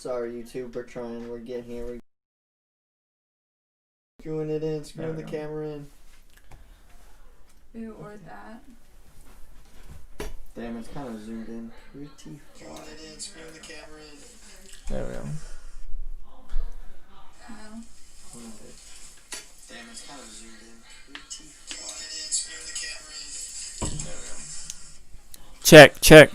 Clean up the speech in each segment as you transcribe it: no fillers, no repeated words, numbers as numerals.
Sorry, YouTube. We're trying. We're getting here. We're screwing it in. Screwing the camera in. Ooh, or that. Damn, it's kind of zoomed in pretty far. Screwing it in. Screwing the camera in. There we go. No. Damn, it's kind of zoomed in pretty far. Screwing the camera in. There we go. Check. Check.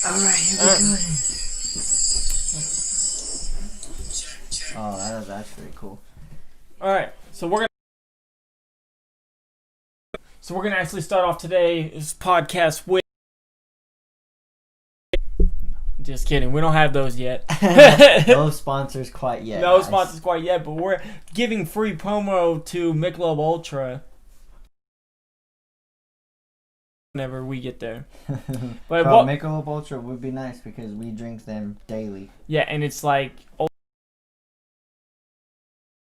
Alright, here we go. Oh, that was actually cool. Alright, so we're gonna actually start off today's podcast with. Just kidding, we don't have those yet. No sponsors quite yet. No sponsors quite yet, but we're giving free promo to Michelob Ultra whenever we get there. But Michelob Ultra would be nice because we drink them daily. Yeah, and it's like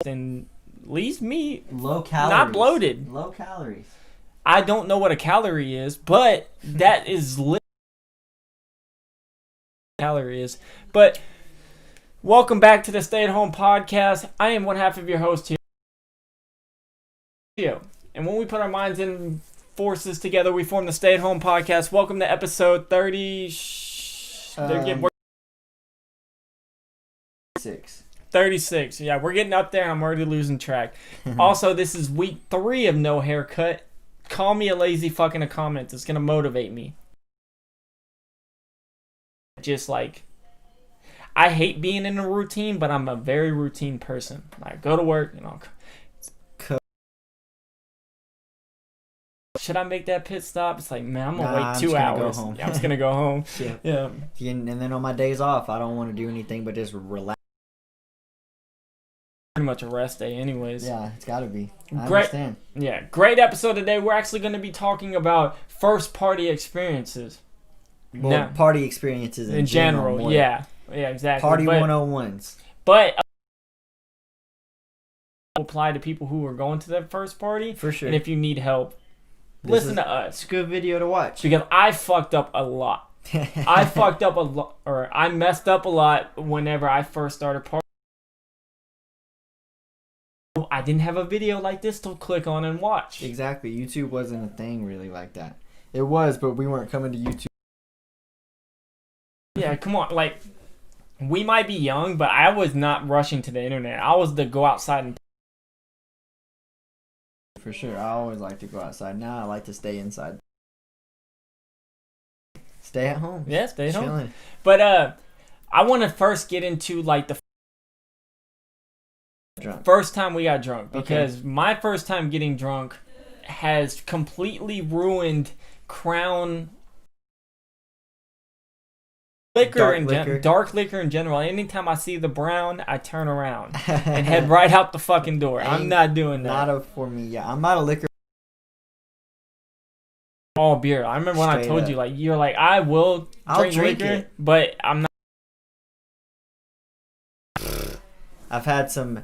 and leaves me low calories, not bloated. Low calories. I don't know what a calorie is, but that is calorie is. But welcome back to the Stay at Home Podcast. I am one half of your host here. And when we put our minds and forces together, we form the Stay at Home Podcast. Welcome to episode 36. 36. Yeah, we're getting up there and I'm already losing track. Also, this is week 3 of No Haircut. Call me a lazy fuck in the comments. It's going to motivate me. Just like, I hate being in a routine, but I'm a very routine person. I go to work, should I make that pit stop? It's like, man, I'm going to wait 2 hours. Go home. Yeah, I'm just going to go home. Yeah. And then on my days off, I don't want to do anything but just relax. Pretty much a rest day anyways. Yeah, it's got to be. I great, understand. Yeah, great episode today. We're actually going to be talking about first party experiences. Well, party experiences in general. Yeah, exactly. Party 101s. But apply to people who are going to their first party. For sure. And if you need help, listen to us. It's a good video to watch. Because I fucked up a lot. I messed up a lot whenever I first started partying. I didn't have a video like this to click on and watch. Exactly. YouTube wasn't a thing really like that. It was, but we weren't coming to YouTube. Yeah, come on. Like, we might be young, but I was not rushing to the internet. I was to go outside and... For sure. I always like to go outside. Now I like to stay inside. Stay at home. Yeah, stay at home. Chilling. But I want to first get into, like, the first time we got drunk. Because my first time getting drunk has completely ruined Crown... Dark liquor in general. Anytime I see the brown, I turn around and head right out the fucking door. I'm not doing that. Not for me. Yeah, I'm not a liquor. All beer. I remember when I told you, like, you're like, I'll drink liquor, it, but I'm not. I've had some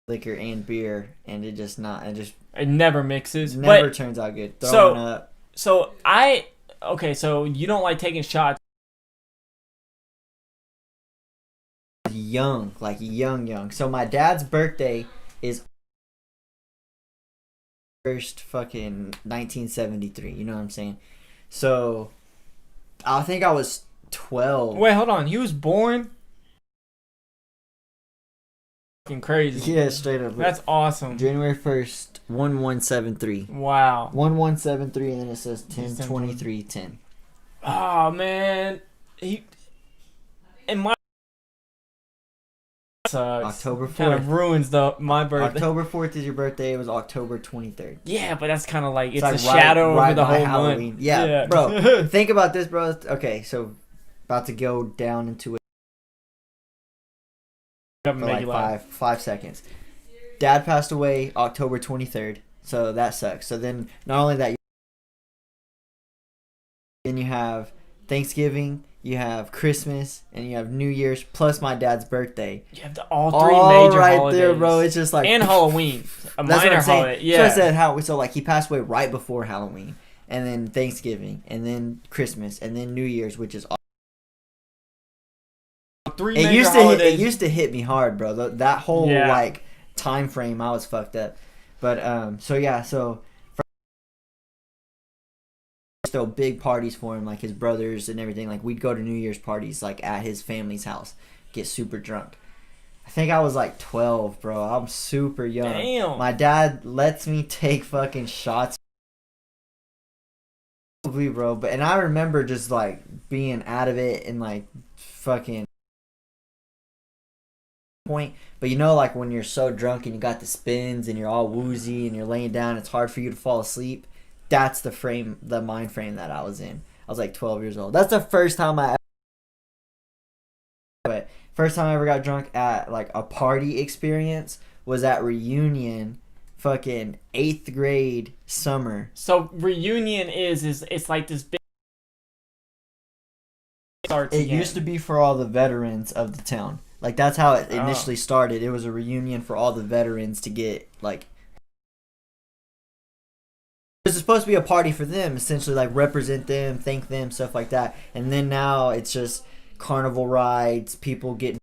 liquor and beer, and it never mixes. Never turns out good. Throwing up. Okay, so you don't like taking shots? Young. So my dad's birthday is first fucking 1973. You know what I'm saying? So I think I was 12. Wait, hold on. He was born? Fucking crazy. Yeah, straight up. That's awesome. January 1st, 1173. Wow. 1173, and then it says 10/23/10. Oh man, October 4th. Kind of ruins my birthday. October 4th is your birthday. It was October 23rd. Yeah, but that's kind of like it's like a shadow over the whole Halloween. month. Yeah, bro. Think about this, bro. Okay, so about to go down into it for like 5 seconds. Dad passed away October 23rd, so that sucks. So then, not only that, then you have Thanksgiving, you have Christmas, and you have New Year's, plus my dad's birthday. You have all three major right holidays. there, bro. It's just like and Halloween, a that's minor what I'm saying. holiday. Yeah. So I said so like he passed away right before Halloween, and then Thanksgiving, and then Christmas, and then New Year's, which is three major holidays. It used to hit me hard, bro. That whole like time frame, I was fucked up. But so throw big parties for him, like his brothers and everything. Like we'd go to New Year's parties like at his family's house, get super drunk. I think I was like 12, bro. I'm super young. Damn. My dad lets me take fucking shots. Bro, and I remember just like being out of it and like fucking point. But you know, like when you're so drunk and you got the spins and you're all woozy and you're laying down, it's hard for you to fall asleep. That's the mind frame that I was in. I was like 12 years old. That's the first time I ever got drunk at like a party experience was at reunion, fucking 8th grade summer. So reunion is it's like this big. It used to be for all the veterans of the town. Like that's how it initially started. It was a reunion for all the veterans to get like. It was supposed to be a party for them, essentially, like represent them, thank them, stuff like that. And then now it's just carnival rides, people getting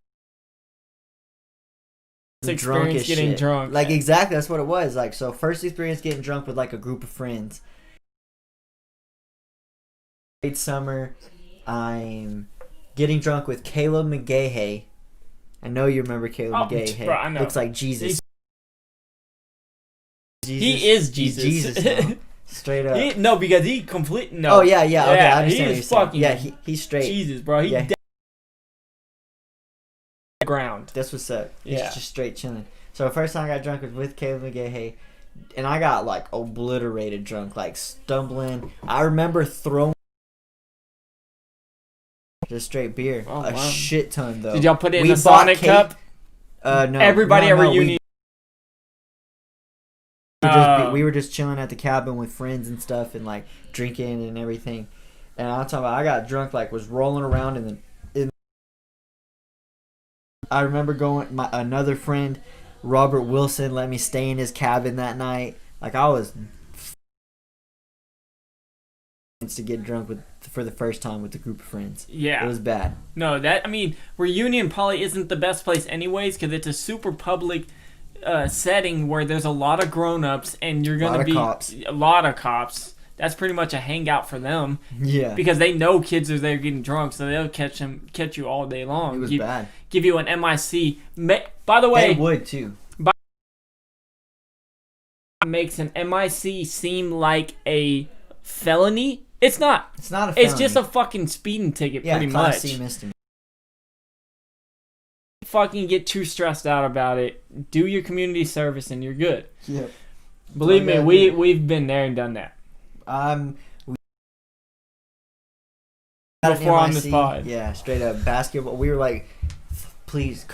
drunk as getting shit. Drunk. Like exactly, that's what it was. Like so, first experience getting drunk with like a group of friends. Late summer, I'm getting drunk with Caleb McGahey. I know you remember Caleb McGahey. Bro, I know. Looks like Jesus. He is Jesus. He's Jesus now. Straight up. No, because he complete. No. Oh yeah. Okay, I understand he what is you're saying. fucking. Yeah, he's straight. Jesus, bro. He ground. That's what's up. He's Yeah. just straight chilling. So the first time I got drunk was with Caleb McGahey, and I got like obliterated drunk, like stumbling. I remember throwing just straight beer, a shit ton though. Did y'all put it in a Sonic cup? No. Everybody at reunion. We were just chilling at the cabin with friends and stuff, and like drinking and everything. And I'm talking about, I got drunk, like was rolling around in. I remember another friend, Robert Wilson, let me stay in his cabin that night. Like I was to get drunk for the first time with a group of friends. Yeah, it was bad. No, reunion probably isn't the best place anyways, because it's a super public setting where there's a lot of grown-ups and you're gonna be a lot of cops. That's pretty much a hangout for them. Yeah, because they know kids are there getting drunk, so they'll catch you all day long. It was bad. Give you an MIC. By the way, they would too. Makes an MIC seem like a felony. It's not. It's not a felony. It's just a fucking speeding ticket, pretty much. Class C misdemeanor. Fucking get too stressed out about it. Do your community service and you're good. Yep. Believe me, we've been there and done that. Before on this pod. Yeah, straight up basketball. We were like, please,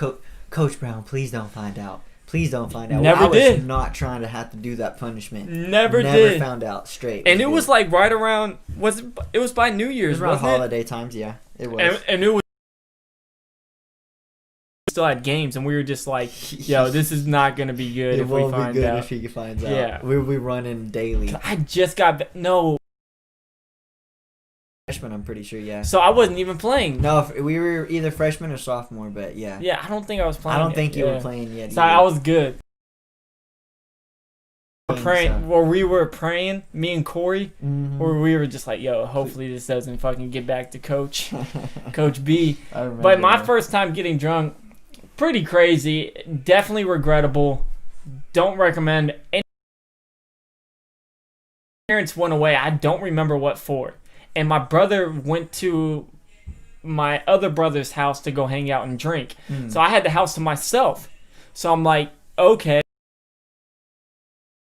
Coach Brown, please don't find out. Please don't find out. Never did. I was not trying to have to do that punishment. Never did. Never found out. Straight. And it was like right around. It was by New Year's. It was around holiday times. Yeah, it was. And it was. Still had games, and we were just like, "Yo, this is not gonna be good if we find out." It won't be good if he finds out. Yeah, we'll be running daily. I just got freshman, I'm pretty sure. Yeah. So I wasn't even playing. No, we were either freshman or sophomore, but yeah. Yeah, I don't think I was playing. I don't think you were playing yet. So I was good. We were praying, me and Corey, where we were just like, "Yo, hopefully this doesn't fucking get back to Coach B." But my first time getting drunk, pretty crazy, definitely regrettable. Don't recommend. Any parents went away. I don't remember what for. And my brother went to my other brother's house to go hang out and drink. So I had the house to myself. So I'm like, okay,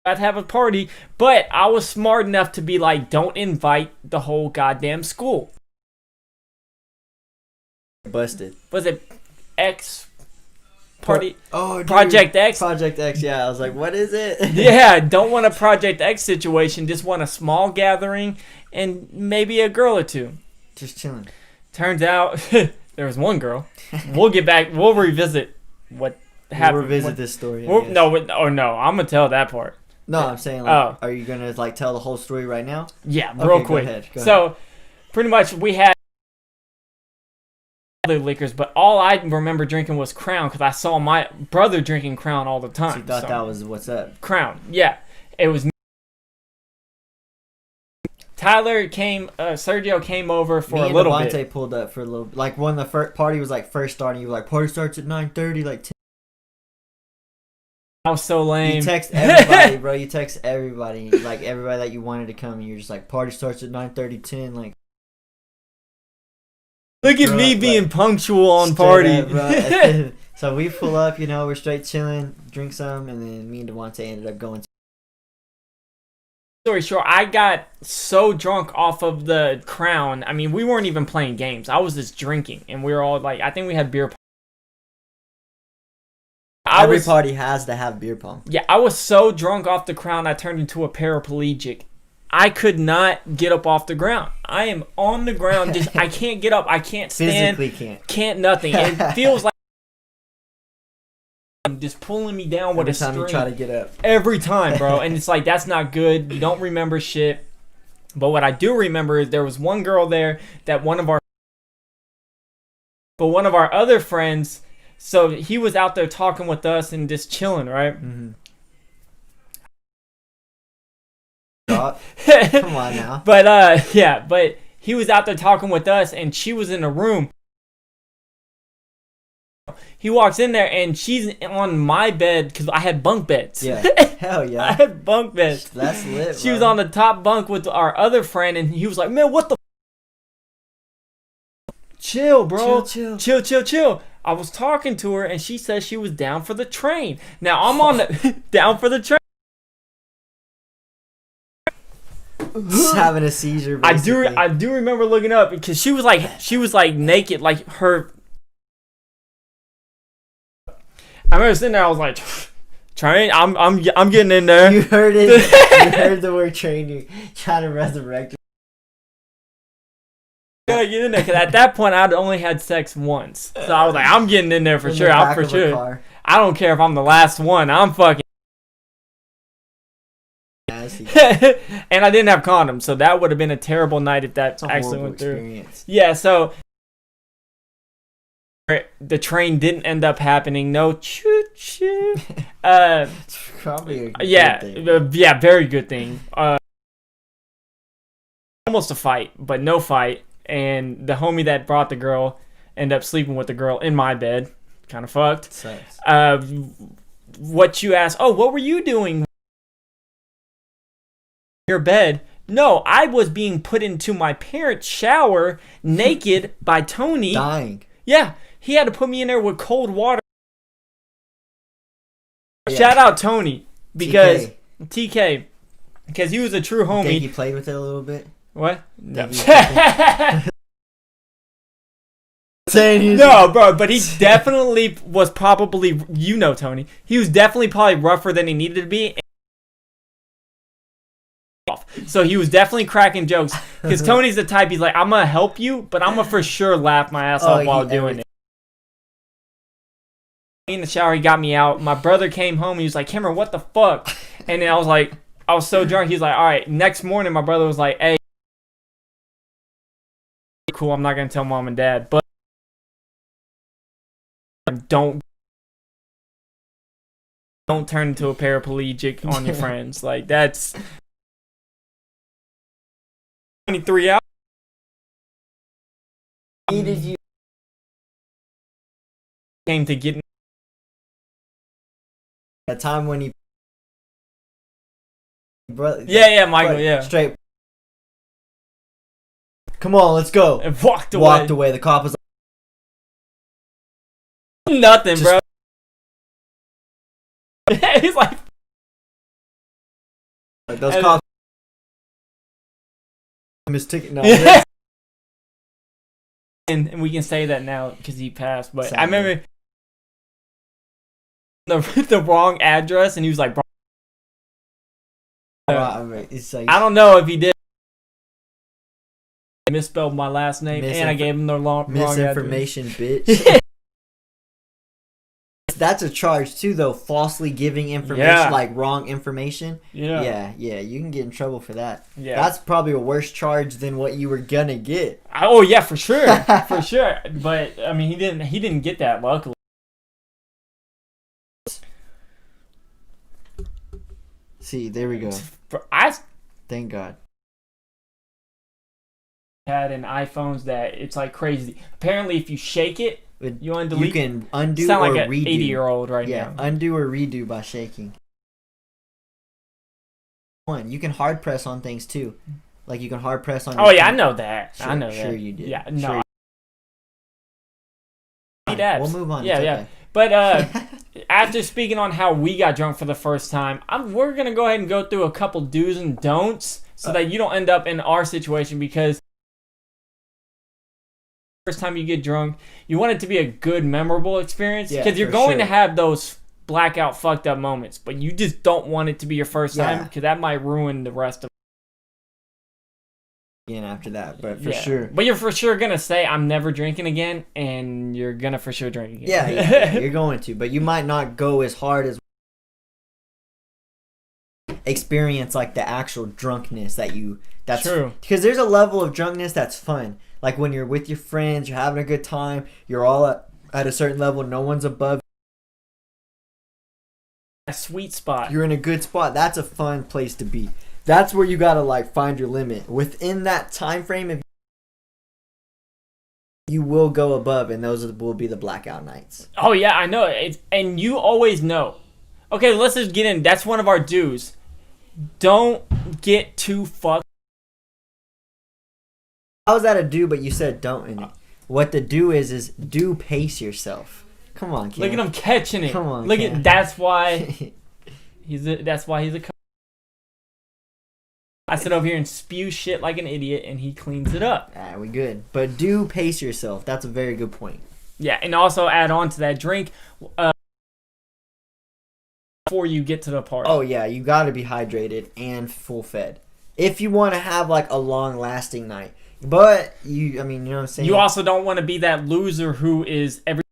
I'd have a party. But I was smart enough to be like, don't invite the whole goddamn school. Busted. Was it X party? Oh, Project X? Project X, yeah. I was like, what is it? Yeah, don't want a Project X situation. Just want a small gathering and maybe a girl or two. Just chilling. Turns out there was one girl. We'll get back. We'll revisit what happened. We'll revisit this story. No, I'm gonna tell that part. No, I'm saying, like, are you gonna like tell the whole story right now? Yeah, real quick. Go ahead. So, pretty much, we had other liquors, but all I remember drinking was Crown because I saw my brother drinking Crown all the time. So you thought that was what's up? Crown, yeah. It was. Tyler Sergio came over for a little bit. Devontae pulled up for a little, like when the party was like first starting. You were like, party starts at 9:30, like 10. I was so lame. You text everybody, bro. You text everybody, like everybody that you wanted to come, and you're just like, party starts at 9:30, 10. Like, look at me being punctual on party. Up, bro. So we pull up, we're straight chilling, drink some, and then me and Devontae ended up going. Story short, I got so drunk off of the Crown. I mean, we weren't even playing games. I was just drinking, and we were all like, I think we had beer. Every party has to have beer pong. Yeah, I was so drunk off the Crown, I turned into a paraplegic. I could not get up off the ground. I am on the ground. I can't get up. I can't stand. Physically can't nothing. It feels like just pulling me down with a string. Every time you try to get up. Every time, bro. And it's like, that's not good. You don't remember shit. But what I do remember is there was one girl there that one of our other friends, so he was out there talking with us and just chilling, right? Mm-hmm. Come on now. But he was out there talking with us and she was in a room. He walks in there and she's on my bed because I had bunk beds. Yeah. Hell yeah. I had bunk beds. That's lit, She was on the top bunk with our other friend and he was like, man, what the chill, bro. Chill. I was talking to her and she said she was down for the train. Now I'm on the down for the train. Just having a seizure, basically. I do remember looking up because she was like naked, like her. I remember sitting there. I was like, "Train, I'm getting in there." You heard it. You heard the word train. You're trying to resurrect. Gotta get in there because at that point I'd only had sex once, so I was like, "I'm getting in there for sure. I'm for sure. I don't care if I'm the last one. I'm fucking." And I didn't have condoms, so that would have been a terrible night if that actually went through. Experience. Yeah, so the train didn't end up happening. No choo choo. It's probably a good thing. Yeah, very good thing. Almost a fight, but no fight. And the homie that brought the girl ended up sleeping with the girl in my bed. Kind of fucked. Sucks. What you asked? Oh, what were you doing? Your bed. No, I was being put into my parents' shower naked by Tony. Dying. Yeah, he had to put me in there with cold water. Yeah. Shout out Tony because TK because he was a true homie. You think he played with it a little bit? What? No. No, bro, but he definitely was probably, Tony. He was definitely probably rougher than he needed to be. So he was definitely cracking jokes because Tony's the type, he's like, I'm gonna help you, but I'm gonna for sure laugh my ass off while doing it. In the shower, he got me out. My brother came home. He was like, Cameron, what the fuck? And then I was so drunk. He's like, all right. Next morning, my brother was like, hey, cool. I'm not gonna tell mom and dad, but don't turn into a paraplegic on your friends. Like that's 23 hours. Needed you. Came to get a time when he. Brother. Yeah, Michael. Yeah. Straight. Come on, let's go. And walked away. The cop was like, nothing, bro. He's like those cops. His ticket. No. And we can say that now because he passed. But I remember the wrong address, and he was like, bro. I don't know if he did. misspelled my last name, and I gave him the wrong misinformation, bitch. That's a charge too, though. Falsely giving information, like wrong information. Yeah. You can get in trouble for that. Yeah, that's probably a worse charge than what you were gonna get. Oh yeah, for sure, for sure. But I mean, he didn't get that, luckily. See, there we go. Thank God. Had in iPhones that it's like crazy. Apparently, if you shake it, you undelete. You can undo sound or like an redo. 80-year-old right now. Yeah, undo or redo by shaking. You can hard press on things too. Like you can hard press on. Oh yeah, I know that. Sure, I know that. Sure you did. Yeah, no. Sure. We'll move on. Yeah, okay. But after speaking on how we got drunk for the first time, we're gonna go ahead and go through a couple do's and don'ts so that you don't end up in our situation, because first time you get drunk, you want it to be a good, memorable experience, because you're going to have those blackout, fucked up moments, but you just don't want it to be your first time, because that might ruin the rest of again after that. But for sure, but you're for sure gonna say I'm never drinking again, and you're gonna for sure drink again. Yeah, you're going to, but you might not go as hard as experience like the actual drunkenness that's true, because there's a level of drunkenness that's fun. Like when you're with your friends, you're having a good time, you're all at a certain level, no one's above. A sweet spot. You're in a good spot. That's a fun place to be. That's where you gotta like find your limit. Within that time frame, if you will go above, and those will be the blackout nights. Oh yeah, I know. And you always know. Okay, let's just get in. That's one of our do's. Don't get too fucked. How was that a do, but you said don't in it? What the do is do pace yourself. Come on, Cam. Look at him catching it. Come on, look Cam. at that's why he's a coach. I sit over here and spew shit like an idiot, and he cleans it up. We good. But do pace yourself. That's a very good point. Yeah, and also add on to that, drink before you get to the party. Oh yeah, you got to be hydrated and full fed if you want to have like a long lasting night. But you know what I'm saying? You also don't want to be that loser who is every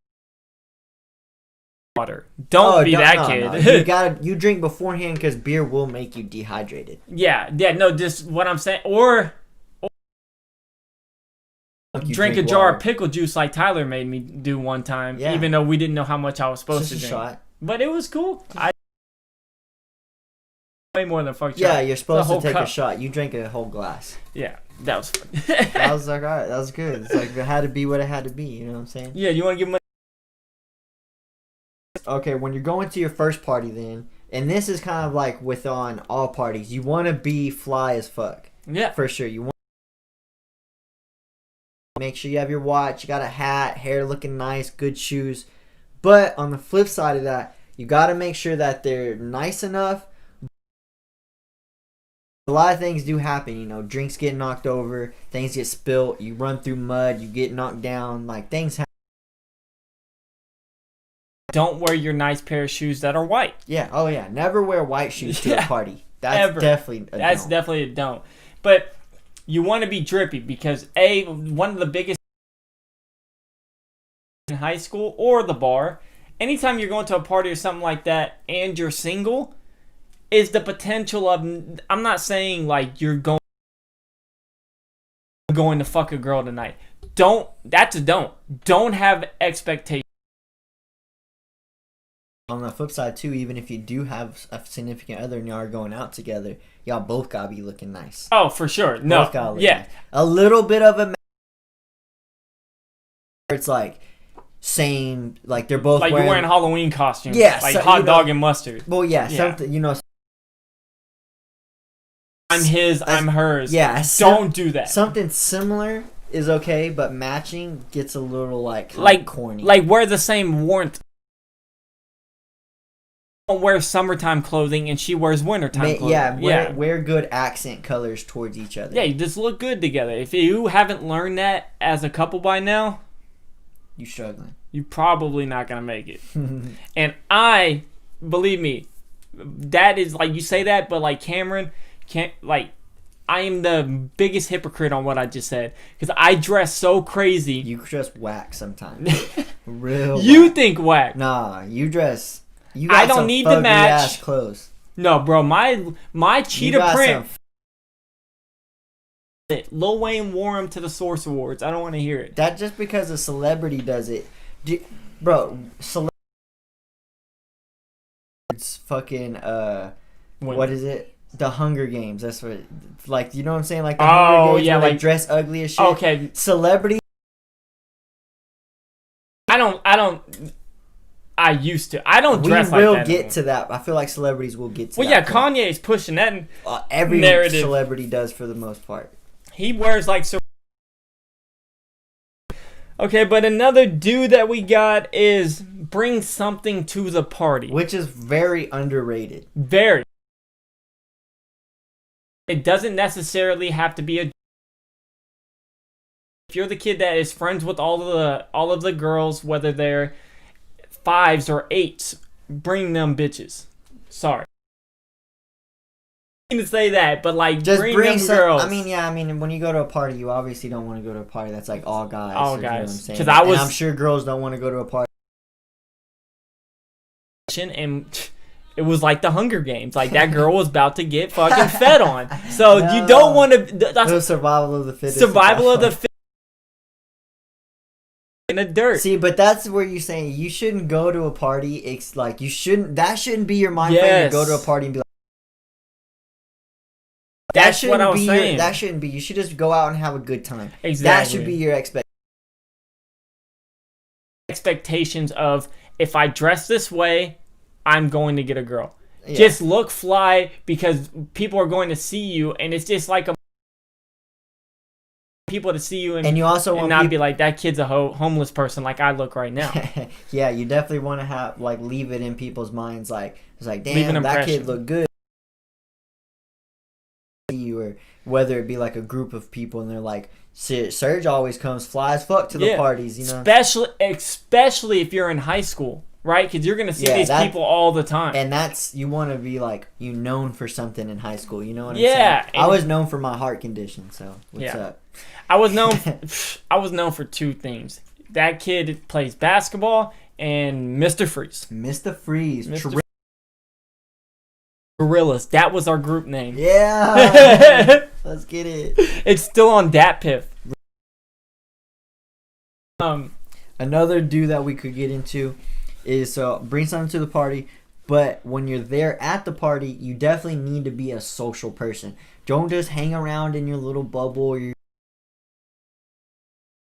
water. Don't be that kid. No. You drink beforehand, because beer will make you dehydrated. Yeah, no, just what I'm saying. Or drink a jar of pickle juice like Tyler made me do one time, even though we didn't know how much I was supposed to drink. Shot. But it was cool. Way more than a fuck shot. Yeah, you're supposed to take a shot. You drank a whole glass. Yeah, that was fun. I was like, alright, that was good. It's like it had to be what it had to be. You know what I'm saying? Yeah, you want to give money. Okay, when you're going to your first party, then, and this is kind of like with on all parties, you want to be fly as fuck. Yeah, for sure. You want to make sure you have your watch, you got a hat, hair looking nice, good shoes. But on the flip side of that, you got to make sure that they're nice enough. A lot of things do happen, drinks get knocked over, things get spilt, you run through mud, you get knocked down, like things happen. Don't wear your nice pair of shoes that are white. Yeah, oh yeah, never wear white shoes to a party. That's definitely a don't. But you want to be drippy, because one of the biggest in high school or the bar, anytime you're going to a party or something like that and you're single, is the potential of, I'm not saying like you're going to fuck a girl tonight. That's a don't. Don't have expectations. On the flip side too, even if you do have a significant other and y'all are going out together, y'all both gotta be looking nice. Oh, for sure. No. Nice. A little bit of a it's like same, like they're both like you're wearing Halloween costumes. Yeah, like hot dog and mustard. Well, something I'm his, I'm hers. Yeah, don't do that. Something similar is okay, but matching gets a little like corny. Like wear the same warmth. Don't wear summertime clothing and she wears wintertime clothing. Wear good accent colors towards each other. Yeah, you just look good together. If you haven't learned that as a couple by now, you're struggling. You're probably not gonna make it. And believe me, that is like you say that, but like Cameron can't like I am the biggest hypocrite on what I just said because I dress so crazy. You dress whack sometimes. Real. You whack. think whack? Nah, you dress. You got I don't some need to match. ass clothes. No, bro, my cheetah print. Lil Wayne wore him to the Source Awards. I don't want to hear it. That just because a celebrity does it, bro. It's fucking what is it? The Hunger Games. That's what. Like, you know what I'm saying? Like the Hunger Games. Yeah, where like they dress ugly as shit. Okay. Celebrity. I used to. I don't dress like that. We will get to that. I feel like celebrities will get to that. Well, yeah, Kanye's pushing that. Every narrative. Celebrity does for the most part. He wears like so. Okay, but another dude that we got is bring something to the party. Which is very underrated. Very. It doesn't necessarily have to be a... If you're the kid that is friends with all of the girls, whether they're 5s or 8s, bring them bitches. Sorry. I didn't say that, but like just bring them girls. I mean, when you go to a party, you obviously don't want to go to a party that's like all guys. All guys. You know what I'm saying? Because I'm sure girls don't want to go to a party. And it was like the Hunger Games. Like that girl was about to get fucking fed on. So you don't want to. That's survival of the fittest. Survival of the fittest. In the dirt. See, but that's where you're saying you shouldn't go to a party. It's like you shouldn't. That shouldn't be your mind frame to go to a party and be like. That's what I was saying. That shouldn't be. You should just go out and have a good time. Exactly. That should be your expectations of if I dress this way, I'm going to get a girl. Yeah. Just look fly because people are going to see you, and it's just like people to see you and you also want not be like that kid's a homeless person like I look right now. Yeah, you definitely want to have like leave it in people's minds like it's like damn that kid looked good. You or whether it be like a group of people and they're like Serge always comes fly as fuck to the parties, you know. Especially if you're in high school, right? Because you're gonna see these people all the time. And that's you want to be like you known for something in high school. You know what I'm saying? I was known for my heart condition. So what's up? I was known for two things. That kid plays basketball and Mr. Freeze. Mr. Freeze. Gorillas. That was our group name. Yeah. Let's get it. It's still on DatPiff. Another dude that we could get into is bring something to the party, but when you're there at the party, you definitely need to be a social person. Don't just hang around in your little bubble or your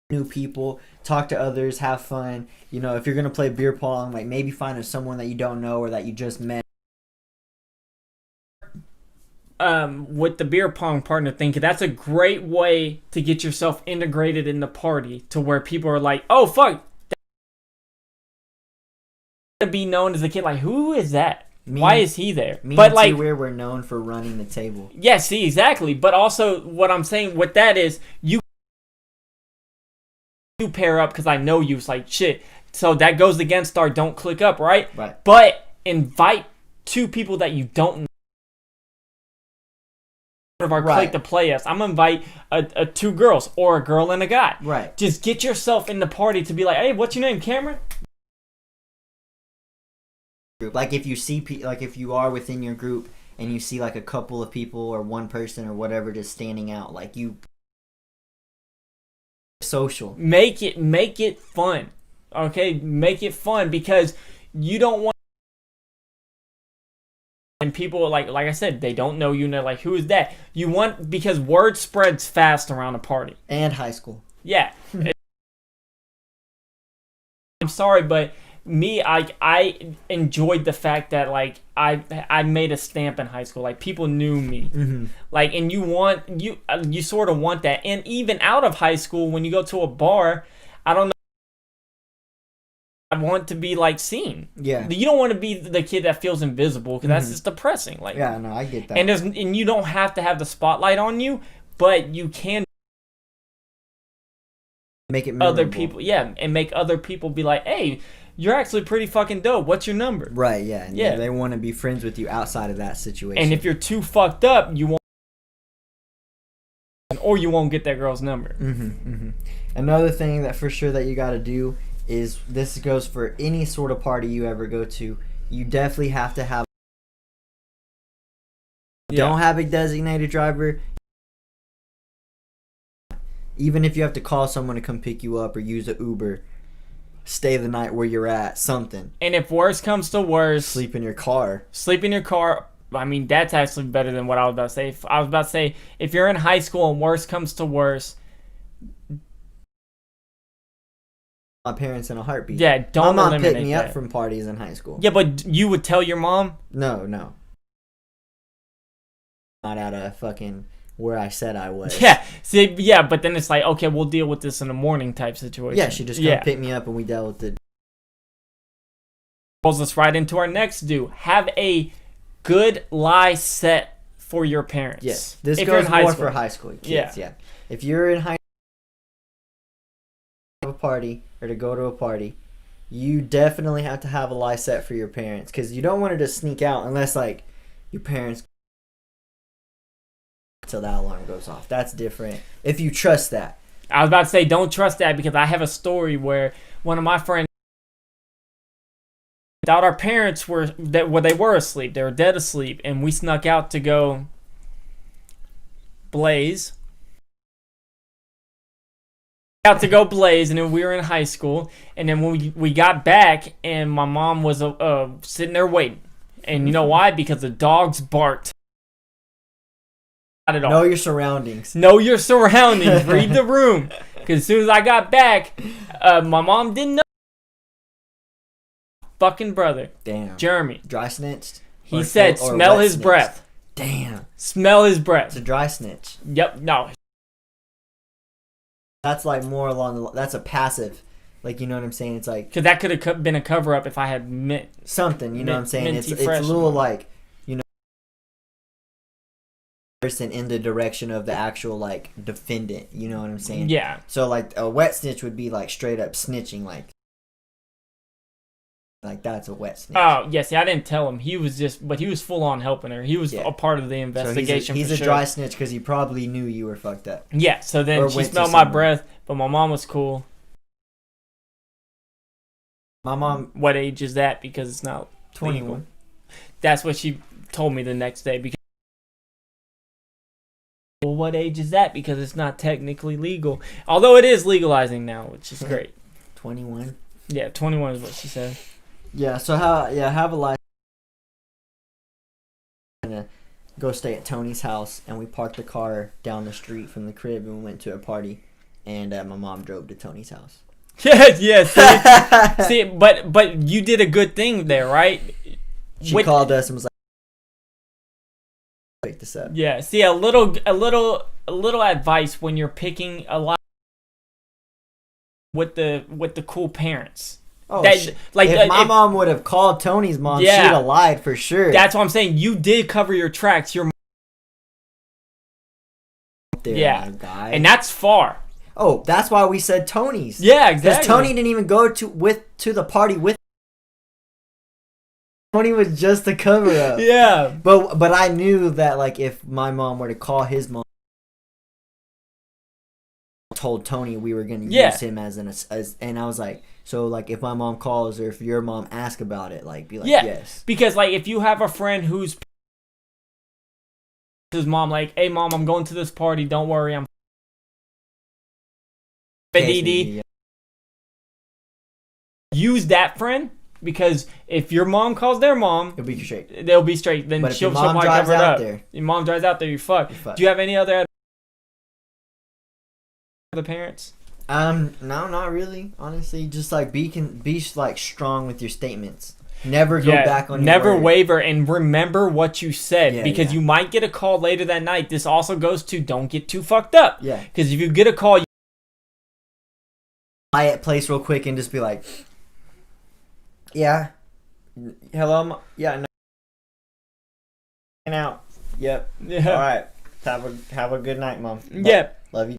new people, talk to others, have fun. You know, if you're gonna play beer pong, like maybe find someone that you don't know or that you just met. With the beer pong partner thing, that's a great way to get yourself integrated in the party to where people are like, oh fuck, to be known as a kid, like who is that? Why is he there? But like we're known for running the table. Yeah, see, exactly. But also what I'm saying with that is you pair up because I know you. It's like shit. So that goes against our don't click up, right? Right. But invite two people that you don't know of our clique to play us. I'm gonna invite two girls or a girl and a guy. Right. Just get yourself in the party to be like, hey, what's your name, Cameron? Like if you see, like if you are within your group and you see like a couple of people or one person or whatever just standing out, like you social. Make it fun. Okay, make it fun because you don't want. And people like I said, they don't know you and they're like, who is that? You want because word spreads fast around a party. And high school. Yeah. I'm sorry, but me, I enjoyed the fact that like I made a stamp in high school. Like people knew me. Mm-hmm. Like and you sort of want that. And even out of high school, when you go to a bar, I don't know. I want to be like seen. Yeah. You don't want to be the kid that feels invisible because that's just depressing. Like yeah, no, I get that. And you don't have to have the spotlight on you, but you can make it memorable. Other people, and make other people be like, hey, you're actually pretty fucking dope. What's your number? Right. Yeah. And they want to be friends with you outside of that situation. And if you're too fucked up, you won't. or you won't get that girl's number. Another thing that for sure that you got to do is, this goes for any sort of party you ever go to, you definitely have to have. Don't have a designated driver. Even if you have to call someone to come pick you up or use an Uber, stay the night where you're at, something. And if worse comes to worse, sleep in your car. I mean, that's actually better than what I was about to say. I was about to say, if you're in high school and worse comes to worse, my parents in a heartbeat. Yeah, don't my mom eliminate picked me that. up from parties in high school. Yeah, but you would tell your mom? No. Not out of fucking where I said I was. Yeah, see, yeah, but then it's like, okay, we'll deal with this in the morning type situation. Yeah, she just come pick me up and we dealt with it. Pulls us right into our next do. Have a good lie set for your parents. Yes, this goes more for high school kids. Yeah. If you're in high school, a party or to go to a party, you definitely have to have a lie set for your parents, because you don't want to just sneak out unless like your parents until that alarm goes off. That's different. If you trust that. I was about to say, don't trust that, because I have a story where one of my friends thought our parents were they were asleep. They were dead asleep, and we snuck out to go blaze. And then we were in high school, and then when we got back, and my mom was sitting there waiting, and you know why? Because the dogs barked. Not at all. Know your surroundings. Read the room. Because as soon as I got back, my mom didn't know. Fucking brother. Damn. Jeremy. Dry snitched? He said, smell his breath. Damn. Smell his breath. It's a dry snitch. Yep. No. That's like more along the... That's a passive. Like, you know what I'm saying? It's like... Because that could have been a cover-up if I had mint. Something, you know what I'm saying? It's a little like... person in the direction of the actual like defendant, you know what I'm saying? Yeah. So like a wet snitch would be like straight up snitching, like that's a wet snitch. Oh yeah, see, I didn't tell him. He was full on helping her. He was a part of the investigation. So he's a dry snitch because he probably knew you were fucked up. Yeah. So then she smelled my breath, but my mom was cool. My mom. What age is that? Because it's not 21. legal. That's what she told me the next day. Because well, what age is that? Because it's not technically legal. Although it is legalizing now, which is great. 21? Yeah, 21 is what she said. Yeah, so have a life. Go stay at Tony's house, and we parked the car down the street from the crib, and we went to a party, and my mom drove to Tony's house. Yeah. See, but you did a good thing there, right? She called us and was like, "Pick this up." Yeah. See, a little advice when you're picking a lot with the cool parents. Oh, if my mom would have called Tony's mom, she'd have lied for sure. That's what I'm saying. You did cover your tracks. Your there, guy. And that's far. Oh, that's why we said Tony's. Yeah, exactly. Because Tony didn't even go to the party with. Tony was just a cover up. Yeah. But I knew that like if my mom were to call his mom, told Tony we were gonna use him as and I was like, so like if my mom calls or if your mom asks about it, like be like yes. Because like if you have a friend who's his mom like, hey mom, I'm going to this party, don't worry, I'm BDD. Use that friend, because if your mom calls their mom, it'll be straight. They'll be straight. Then she'll probably cover it up. Your mom drives out there, you're fucked. Do you have any other the parents? No, not really. Honestly, just like be like strong with your statements. Never go back on your never word. Waver, and remember what you said, because you might get a call later that night. This also goes to don't get too fucked up. Yeah. Because if you get a call, quiet place real quick and just be like, yeah, hello, yeah, no, out, yep, yeah, all right, have a good night, mom. Yep, love you.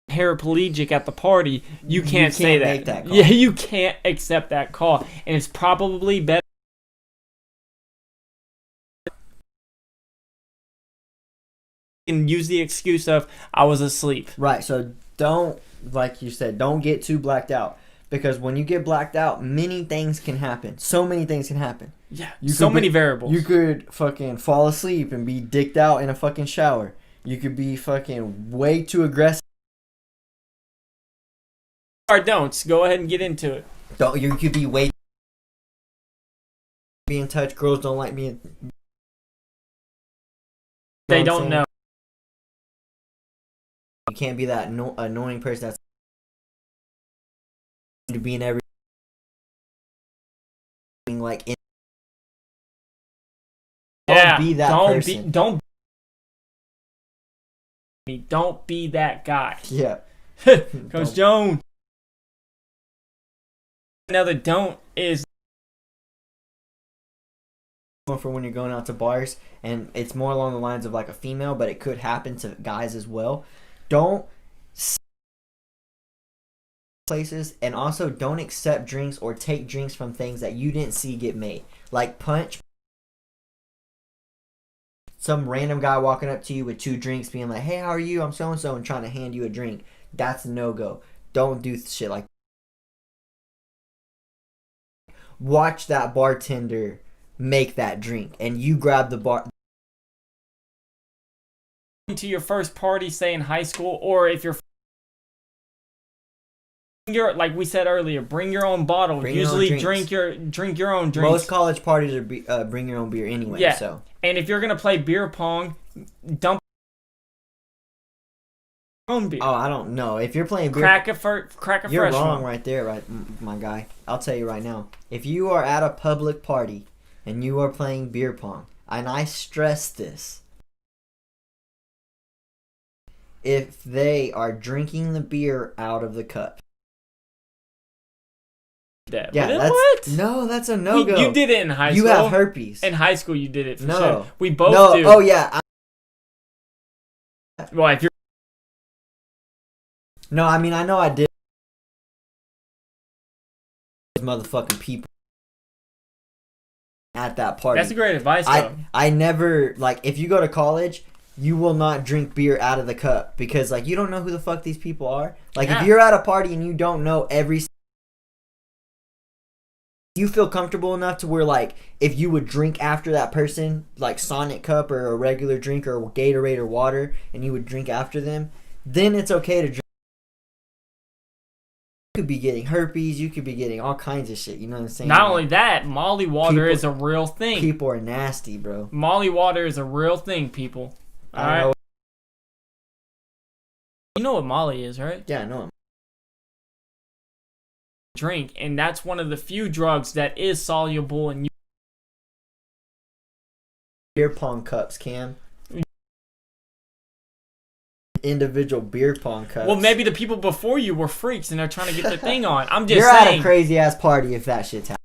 Paraplegic at the party, you can't say that. Make that call. Yeah, you can't accept that call, and it's probably better and use the excuse of I was asleep. Right. So don't, like you said, don't get too blacked out. Because when you get blacked out, many things can happen. So many things can happen. Yeah. So many variables. You could fucking fall asleep and be dicked out in a fucking shower. You could be fucking way too aggressive. Or don'ts. Go ahead and get into it. You could be way being touched. Girls don't like being. They don't know. You can't be that annoying person that's to be in every like in. Yeah. Don't be that person. Don't be that guy. Yeah. Coach Jones. Another don't is for when you're going out to bars, and it's more along the lines of like a female, but it could happen to guys as well. Don't places, and also don't accept drinks or take drinks from things that you didn't see get made. Like punch. Some random guy walking up to you with 2 drinks being like, hey, how are you? I'm so-and-so, and trying to hand you a drink. That's a no-go. Don't do shit like that. Watch that bartender make that drink, and you grab the bar. To your first party, say in high school, or if you're like we said earlier, bring your own bottle. Usually drink your own drinks. Most college parties are bring your own beer anyway. Yeah. So. And if you're gonna play beer pong, dump your own beer. Oh, I don't know. If you're playing beer, crack a you're fresh wrong one. right there, right, my guy. I'll tell you right now. If you are at a public party and you are playing beer pong, and I stress this, if they are drinking the beer out of the cup. Yeah, that's a no-go. You did it in high school. You have herpes. In high school, you did it for no. sure. We both do. Oh, yeah. Well, if you're... No, I mean, I know I did. Motherfucking people at that party. That's great advice, though. I never, like, if you go to college, you will not drink beer out of the cup because, like, you don't know who the fuck these people are. Like, if you're at a party and you don't know you feel comfortable enough to where, like, if you would drink after that person, like Sonic Cup or a regular drink or Gatorade or water, and you would drink after them, then it's okay to drink. You could be getting herpes, you could be getting all kinds of shit, you know what I'm saying? Not only that, Molly water is a real thing. People are nasty, bro. Molly water is a real thing, people. Alright? You know what Molly is, right? Yeah, I know. Drink, and that's one of the few drugs that is soluble in beer pong cups, Cam. Individual beer pong cups. Well, maybe the people before you were freaks and they're trying to get their thing on. I'm just You're saying. at a crazy ass party if that shit's happening.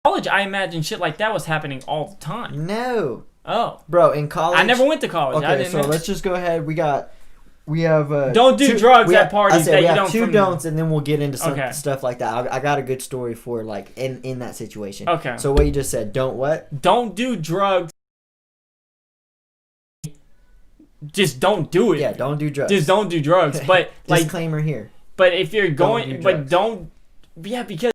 College, I imagine shit like that was happening all the time. No. Oh. Bro, in college. I never went to college. Okay, so let's just go ahead. We have don't do drugs at parties that you don't. We have 2 don'ts, and then we'll get into some stuff like that. I got a good story for like in that situation. Okay. So what you just said, don't what? Don't do drugs. Just don't do it. Yeah, don't do drugs. Just don't do drugs. But like disclaimer here. But if you're going, don't. Yeah, because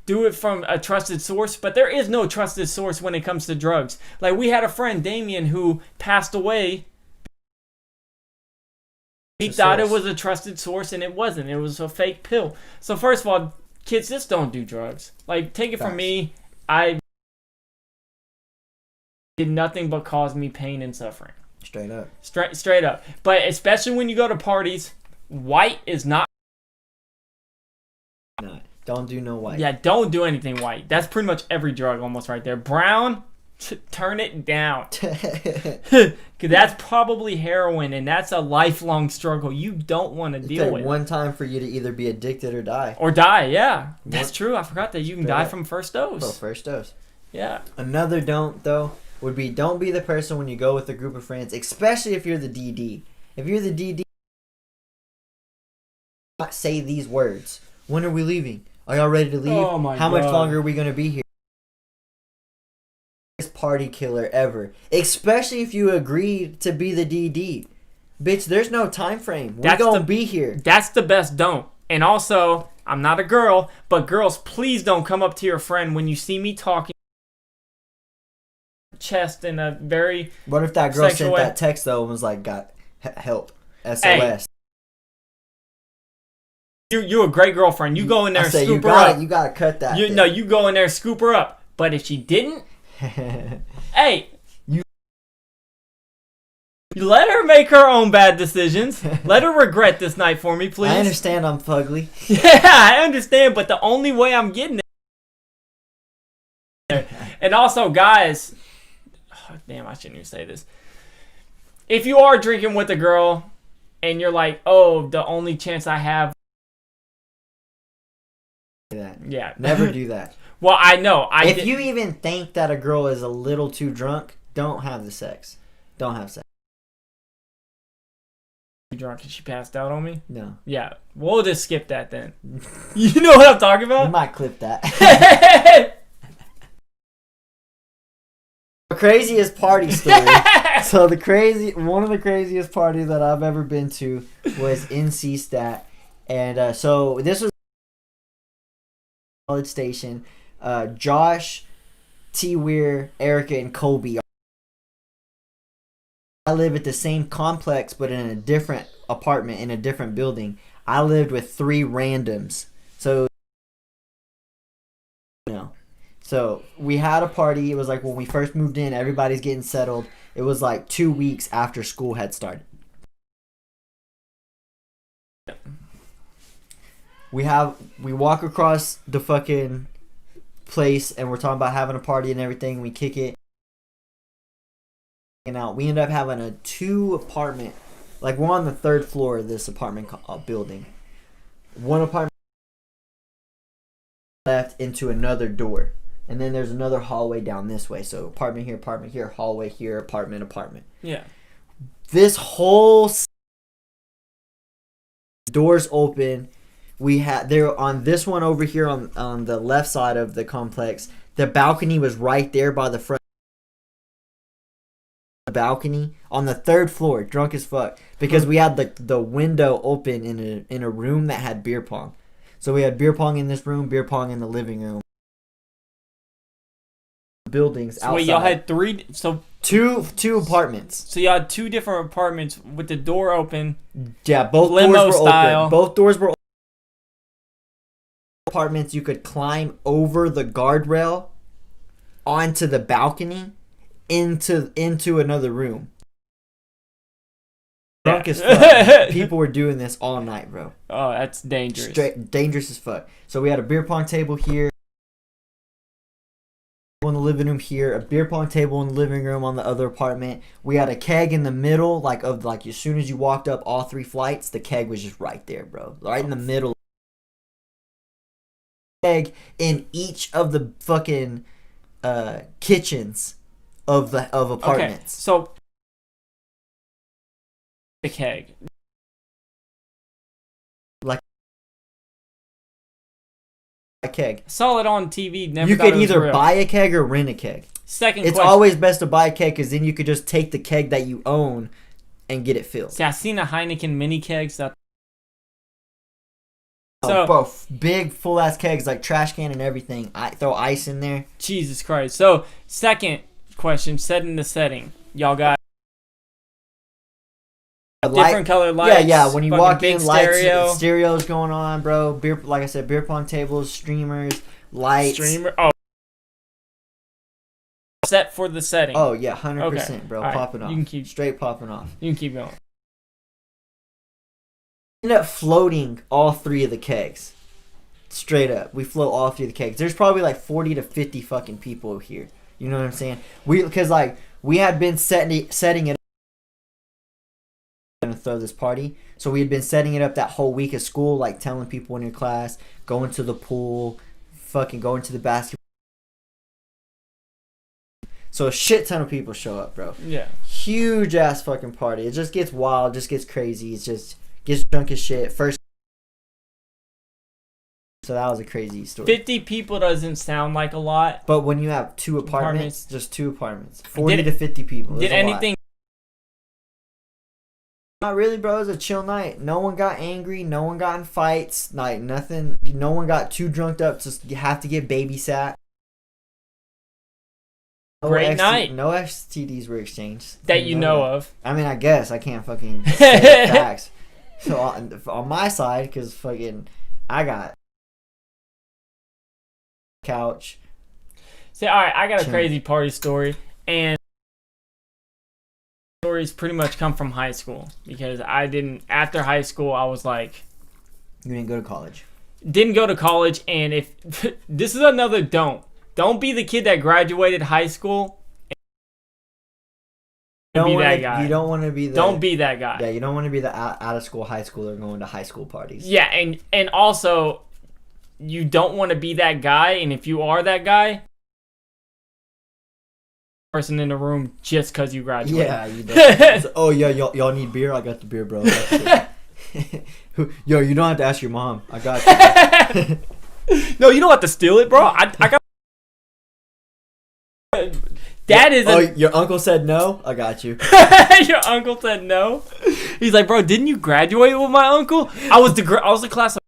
do it from a trusted source, but there is no trusted source when it comes to drugs. Like, we had a friend, Damien, who passed away. He thought it was a trusted source, and it wasn't. It was a fake pill. So first of all, kids, just don't do drugs. Like, take it from me, I did nothing but cause me pain and suffering. Straight up. Straight up. But especially when you go to parties, white is not. No, don't do no white. Yeah, don't do anything white. That's pretty much every drug almost right there. Brown, turn it down. Because that's probably heroin, and that's a lifelong struggle you don't want to deal with. One time for you to either be addicted or die. Or die, yeah. That's true. I forgot that you can die from first dose. Oh, first dose. Yeah. Another don't, though, would be don't be the person when you go with a group of friends, especially if you're the DD. If you're the DD, not say these words. When are we leaving? Are y'all ready to leave? Oh my How God. much longer are we going to be here? party killer ever. Especially if you agreed to be the DD. Bitch, there's no time frame. We're going to be here. That's the best don't. And also, I'm not a girl, but girls, please don't come up to your friend when you see me talking chest in a very What if that girl sent way. that text, though, and was like, got help, SOS? Hey, you're a great girlfriend. You go in there and scoop her up. You got to cut that. No, you go in there and scoop her up. But if she didn't, hey, you let her make her own bad decisions. Let her regret this night for me, please. I understand I'm fugly. Yeah, I understand, but the only way I'm getting it. And also, guys, damn, I shouldn't even say this. If you are drinking with a girl and you're like, oh, the only chance I have. Yeah. Never do that. Well, I know. If you even think that a girl is a little too drunk, don't have the sex. Don't have sex. Drunk and she passed out on me? No. Yeah. We'll just skip that then. You know what I'm talking about? We might clip that. The craziest party story. So one of the craziest parties that I've ever been to was in C-Stat. And so this was college station. Josh, T. Weir, Erica, and Colby. I live at the same complex, but in a different apartment, in a different building. I lived with 3 randoms. So, So we had a party. It was like when we first moved in, everybody's getting settled. It was like 2 weeks after school had started. We walk across the fucking place and we're talking about having a party and everything. We kick it. Out. We end up having a 2 apartment, like we're on the 3rd floor of this apartment building. One apartment left into another door, and then there's another hallway down this way. So apartment here, hallway here, apartment. Yeah. This whole doors open. We had there on this one over here on the left side of the complex. The balcony was right there by the front. Balcony on the 3rd floor, drunk as fuck, because we had the window open in a room that had beer pong. So we had beer pong in this room, beer pong in the living room. Buildings outside. Wait, y'all had 3, so two apartments. So y'all had 2 different apartments with the door open. Yeah, both limo doors were style. open. Both doors were open. Apartments, you could climb over the guardrail onto the balcony. Into another room. Drunk as fuck. People were doing this all night, bro. Oh, that's dangerous. Dangerous as fuck. So we had a beer pong table here. In the living room here, a beer pong table in the living room on the other apartment. We had a keg in the middle, like as soon as you walked up all 3 flights, the keg was just right there, bro. Right in the middle. Keg in each of the fucking kitchens of apartments. Okay, so the keg. Like a keg. Saw it on TV. Never. You thought could it was either real. buy a keg or rent a keg. Second It's question. always best to buy a keg because then you could just take the keg that you own and get it filled. See, I seen a Heineken mini kegs that. So, bro, big full ass kegs like trash can and everything. I throw ice in there. Jesus Christ. So second question, setting the setting. Y'all got different colored lights. Yeah. When you walk in, lights, stereo. stereos going on, bro. Beer, like I said, beer pong tables, streamers, lights. Oh. Set for the setting. Oh yeah, 100%, okay. bro. Right. Popping off. You can keep straight popping off. You can keep going. Ended up floating all 3 of the kegs. Straight up, we float all 3 of the kegs. There's probably like 40 to 50 fucking people here. You know what I'm saying? Because we had been setting it up. Gonna throw this party, so we had been setting it up that whole week of school, like telling people in your class, going to the pool, fucking going to the basketball. So a shit ton of people show up, bro. Yeah. Huge ass fucking party. It just gets wild, just gets crazy. It just gets drunk as shit. First So that was a crazy story. 50 people doesn't sound like a lot. But when you have 2 apartments, just 2 apartments. 40 to 50 people. Did anything... Not really, bro. It was a chill night. No one got angry. No one got in fights. Like, nothing. No one got too drunked up to have to get babysat. Great night. No STDs were exchanged. That you know of. I mean, I guess. I can't fucking say facts. So, on my side, because fucking... I got... couch. See, alright, I got a crazy party story. And... stories pretty much come from high school. Because I didn't... After high school, I was like... You didn't go to college. Didn't go to college, and if... this is another don't. Don't be the kid that graduated high school. Be that guy. You don't want to be the... Don't be that guy. Yeah, you don't want to be the out-of-school high schooler going to high school parties. Yeah, and also, you don't want to be that guy, and if you are that guy... person in the room just because you graduated. Yeah, you don't. Oh, yeah, y'all need beer? I got the beer, bro. Yo, you don't have to ask your mom. I got you. No, you don't have to steal it, bro. I got... That is... Oh, your uncle said no? I got you. Your uncle said no? He's like, bro, didn't you graduate with my uncle? I was the class of...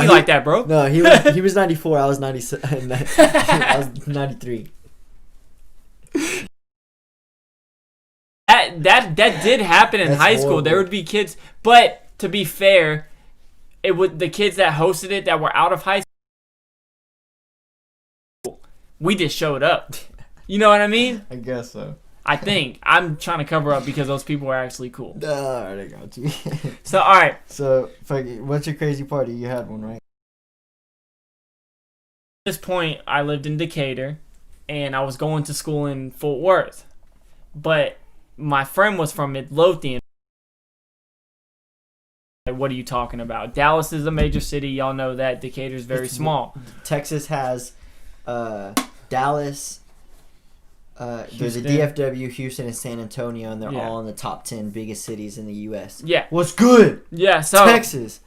You like that, bro? No, he was 94. I was 97. I was 93. That did happen in high school. There would be kids, but to be fair, the kids that hosted it that were out of high school, we just showed up. You know what I mean? I guess so. I think. I'm trying to cover up because those people were actually cool. Alright, I got you. So, alright. So, what's your crazy party? You had one, right? At this point, I lived in Decatur, and I was going to school in Fort Worth. But my friend was from Midlothian. Like, what are you talking about? Dallas is a major city. Y'all know that. Decatur's very small. Texas has Dallas, there's a DFW, Houston, and San Antonio, and they're all in the top 10 biggest cities in the U.S. Yeah. What's good? Yeah, so... Texas.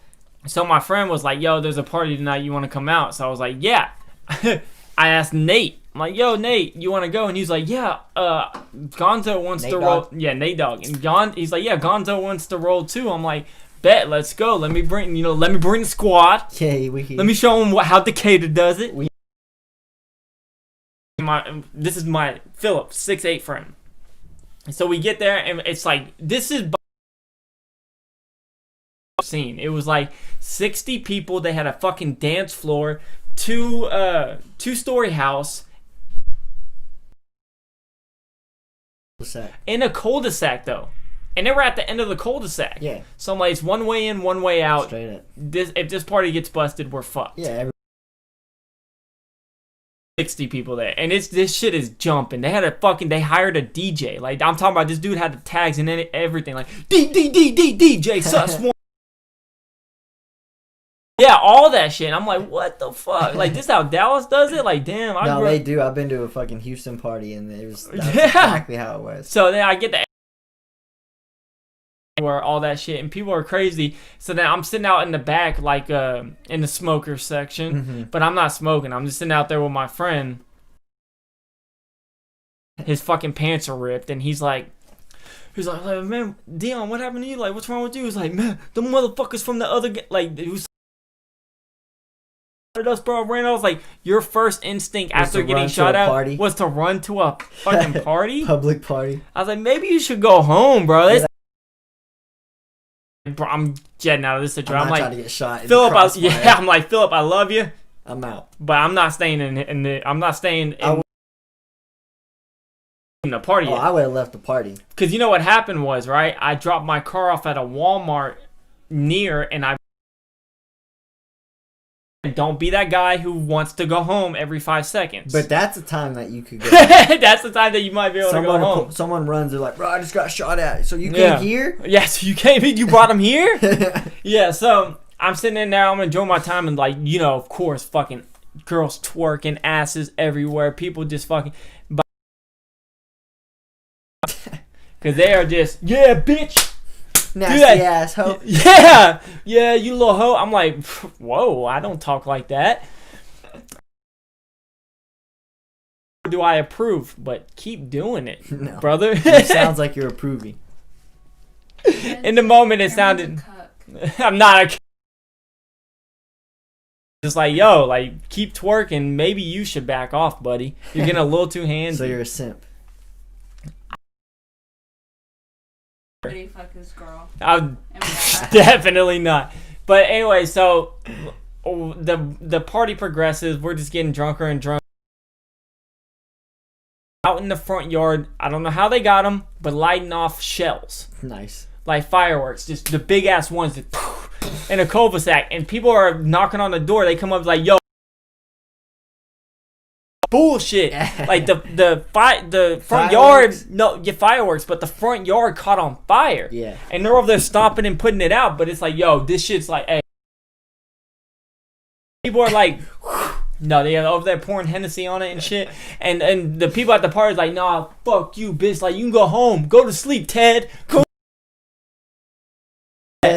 So my friend was like, yo, there's a party tonight. You want to come out? So I was like, yeah. I asked Nate. I'm like, yo, Nate, you want to go? And he's like, yeah, Gonzo wants to roll. Yeah, Nate Dogg. And he's like, yeah, Gonzo wants to roll too. I'm like, bet, let's go. Let me bring the squad. Yeah, let me show him how Decatur does it. This is my Philip 6'8" friend. So we get there and it's like, this is scene. It was like 60 people. They had a fucking dance floor, two-story house in a cul-de-sac though. And they were at the end of the cul-de-sac. Yeah. So I'm like, it's one way in, one way out. Straight up. If this party gets busted, we're fucked. Yeah. 60 people there, and this shit is jumping. They hired a DJ. Like, I'm talking about, this dude had the tags and everything. Like, DJ sus one. Yeah, all that shit. I'm like, what the fuck? Like, this how Dallas does it? Like, damn. No, they do. I've been to a fucking Houston party, and that's exactly how it was. So then I get the where all that shit, and people are crazy. So then I'm sitting out in the back, like in the smoker section, but I'm not smoking. I'm just sitting out there with my friend. His fucking pants are ripped, and he's like, man, Dion, what happened to you? Like, what's wrong with you? He's like, man, the motherfuckers from the other like, it was us, bro. Ran. I was like, your first instinct after getting shot at was to run to a fucking party, public party. I was like, maybe you should go home, bro. Bro, I'm jetting out of this situation. I'm like, trying to get shot. Philip, I'm like, Philip, I love you. I'm out, but I'm not staying I'm not staying in the party. I would have left the party. Because you know what happened was, right? I dropped my car off at a Walmart near, and don't be that guy who wants to go home every 5 seconds. But that's the time that you could go. That's the time that you might be able to go home. Someone runs, they're like, bro, I just got shot at. So you came here? Yeah, so you came here? You brought him here? Yeah, so I'm sitting in there. I'm enjoying my time. And, like, you know, of course, fucking girls twerking, asses everywhere. People just fucking... Because they are just, yeah, bitch. Nasty ass hoe. Yeah, you little hoe. I'm like, whoa, I don't talk like that. Do I approve? But keep doing it, no. brother. It sounds like you're approving. In the moment, it sounded. I'm not a. Just like, yo, like, keep twerking. Maybe you should back off, buddy. You're getting a little too handsy. So you're a simp. Fuck this girl. Definitely not. But anyway, so the party progresses. We're just getting drunker and drunker. Out in the front yard, I don't know how they got them, but lighting off shells. Nice. Like fireworks, just the big ass ones that, in a cul-de-sac, and people are knocking on the door. They come up like, yo, bullshit. Like the front fireworks? Yard, no, yeah, fireworks, but the front yard caught on fire. Yeah. And they're over there stomping and putting it out, but it's like, yo, this shit's like, hey. People are like, no, they are over there pouring Hennessy on it and shit. And the people at the party is like, nah, fuck you, bitch. Like, you can go home. Go to sleep, Ted. Go.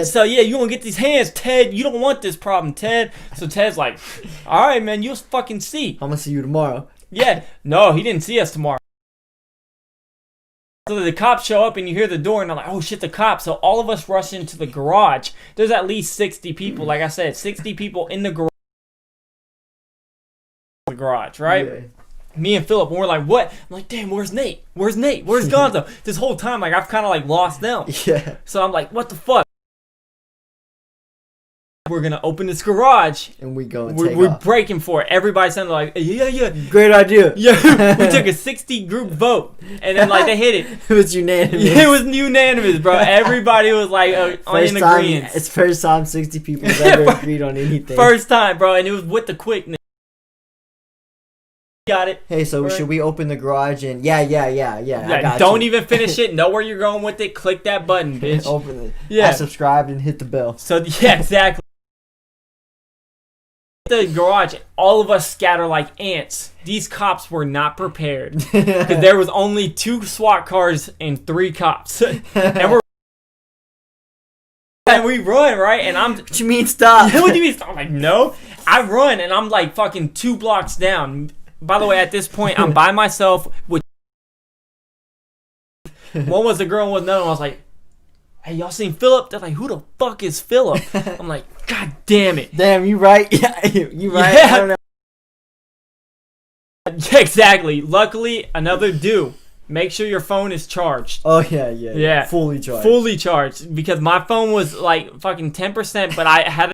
So, yeah, you gonna get these hands, Ted. You don't want this problem, Ted. So Ted's like, all right, man, you'll fucking see. I'm gonna see you tomorrow. Yeah. No, he didn't see us tomorrow. So the cops show up and you hear the door and they're like, oh shit, the cops. So all of us rush into the garage. There's at least 60 people. Like I said, 60 people in the garage, right? Yeah. Me and Philip, we're like, what? I'm like, damn, where's Nate? Where's Gonzo? This whole time, like, I've kind of like lost them. Yeah. So I'm like, what the fuck? We're gonna open this garage and we go. We're breaking for it. Everybody sounded like, yeah. Great idea. Yeah. We took a 60 group vote, and then like they hit it. It was unanimous. Yeah, it was unanimous, bro. Everybody was like in agreement. It's first time 60 people have ever agreed on anything. First time, bro, and it was with the quickness. Got it. Hey, so right. Should we open the garage and yeah. I got don't you. Even finish it. Know where you're going with it. Click that button, bitch. Open it. Yeah. I subscribed and hit the bell. So yeah, exactly. The garage, all of us scatter like ants. These cops were not prepared because there was only 2 SWAT cars and 3 cops, and we run right. And I'm. What you mean stop? What do you mean stop? I'm like no. I run and I'm like fucking 2 blocks down. By the way, at this point, I'm by myself with. One was the girl and one another. I was like, hey, y'all seen Philip? They're like, who the fuck is Philip? I'm like, God damn it. Damn, you right. Yeah, you right. Yeah. I don't know. Yeah, exactly. Luckily, another do. Make sure your phone is charged. Oh, yeah. Fully charged. Fully charged. Because my phone was like fucking 10%, but I had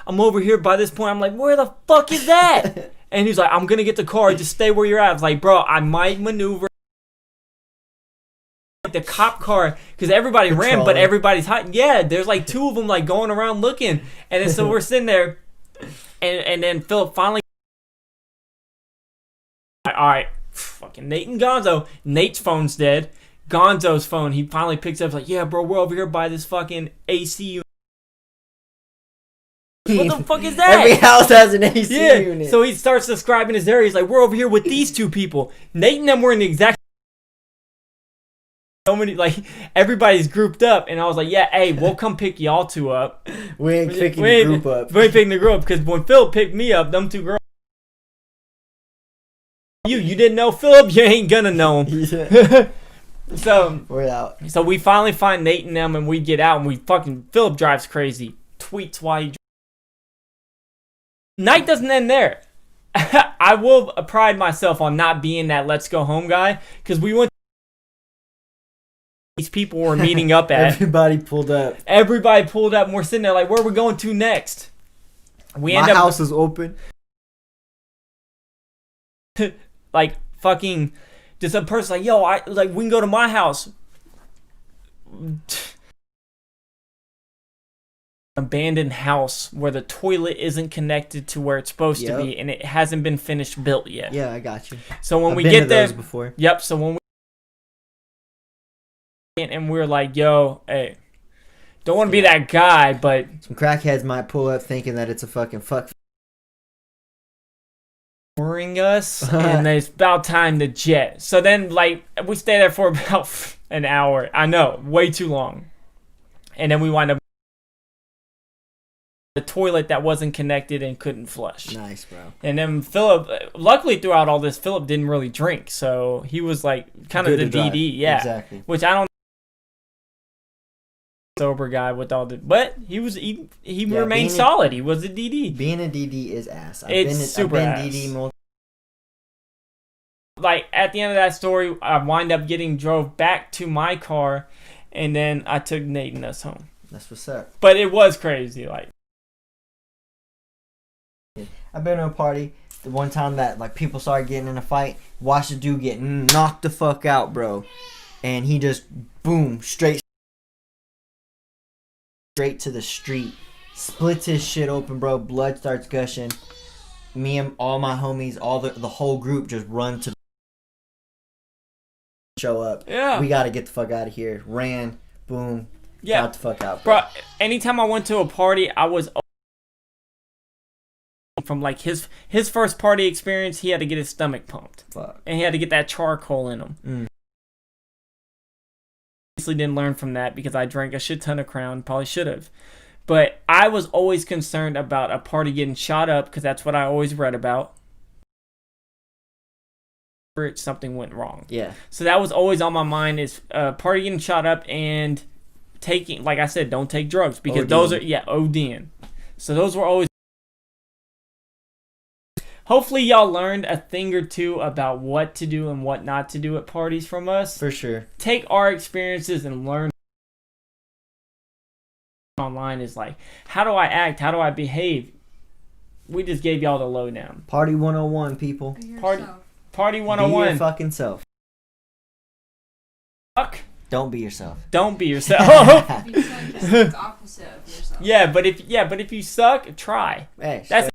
I'm over here by this point. I'm like, where the fuck is that? And he's like, I'm going to get the car. Just stay where you're at. I was like, bro, I might maneuver the cop car because everybody ran, but everybody's hiding. Yeah, there's like 2 of them like going around looking. And then so we're sitting there and then Philip finally all right, fucking Nate and Gonzo. Nate's phone's dead. Gonzo's phone, he finally picks up like, yeah, bro, we're over here by this fucking AC unit. What the fuck is that? Every house has an AC unit. So he starts describing his area. He's like, we're over here with these 2 people. Nate and them were in the exact so many, like, everybody's grouped up. And I was like, yeah, hey, we'll come pick y'all 2 up. We ain't picking the group up. We ain't picking the group up. Because when Phil picked me up, them 2 girls. You didn't know Philip? You ain't gonna know him. Yeah. So we're out. So we finally find Nate and them and we get out and we fucking, Philip drives crazy. Tweets while he Night doesn't end there. I will pride myself on not being that let's go home guy because we went. These people were meeting up at. Everybody pulled up. And we're sitting there like, where are we going to next? My house is open. Like fucking, just a person like, yo, we can go to my house. Abandoned house where the toilet isn't connected to where it's supposed to be and it hasn't been finished built yet. Yeah, I got you. So when we get there before. Yep, so when we and we're like, yo, hey, don't want to be that guy, but some crackheads might pull up thinking that it's a fucking fuck boring us, and it's about time to jet. So then, like, we stay there for about an hour. I know, way too long. And then we wind up the toilet that wasn't connected and couldn't flush. Nice, bro. And then Philip, luckily throughout all this, Philip didn't really drink, so he was like kind of the DD, yeah. Exactly. Which I don't sober guy with all the, but he remained solid. He was a DD. Being a DD is ass. I've been DD. Like at the end of that story, I wind up getting drove back to my car, and then I took Nate and us home. That's what's up. But it was crazy, like. I've been to a party the one time that like people started getting in a fight. Watched the dude get knocked the fuck out, bro, and he just boom straight to the street, splits his shit open, bro. Blood starts gushing. Me and all my homies, all the whole group just run to show up. Yeah, we gotta get the fuck out of here. Ran, boom, yeah, got the fuck out, bro. Anytime I went to a party, I was. From like his first party experience, he had to get his stomach pumped. Fuck. And he had to get that charcoal in him. Obviously didn't learn from that because I drank a shit ton of Crown. Probably should have. But I was always concerned about a party getting shot up because that's what I always read about. Something went wrong. Yeah. So that was always on my mind is party getting shot up and taking, like I said, don't take drugs because those are, ODing. So those were always. Hopefully y'all learned a thing or two about what to do and what not to do at parties from us. For sure. Take our experiences and learn. Online is like, how do I act? How do I behave? We just gave y'all the lowdown. Party 101, people. Party 101. Be your fucking self. Fuck. Don't be yourself. Don't be yourself. If you suck, just it's opposite of yourself. Yeah, but if you suck, try. Hey, that's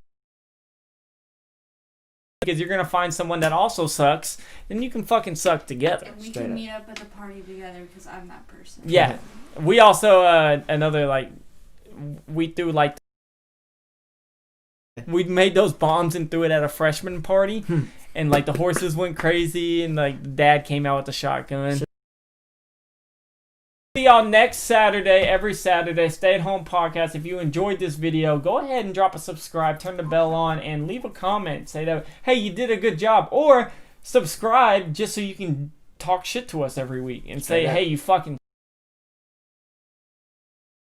because you're gonna find someone that also sucks, then you can fucking suck together. And we can meet up at the party together because I'm that person. Yeah, we also another like we threw like we made those bombs and threw it at a freshman party, and like the horses went crazy, and like dad came out with the shotgun. See y'all next Saturday, every Saturday, Stay at Home Podcast. If you enjoyed this video, go ahead and drop a subscribe, turn the bell on, and leave a comment. Say that, hey, you did a good job. Or subscribe just so you can talk shit to us every week and say, hey, you fucking.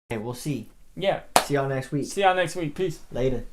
Hey, we'll see. Yeah. See y'all next week. See y'all next week. Peace. Later.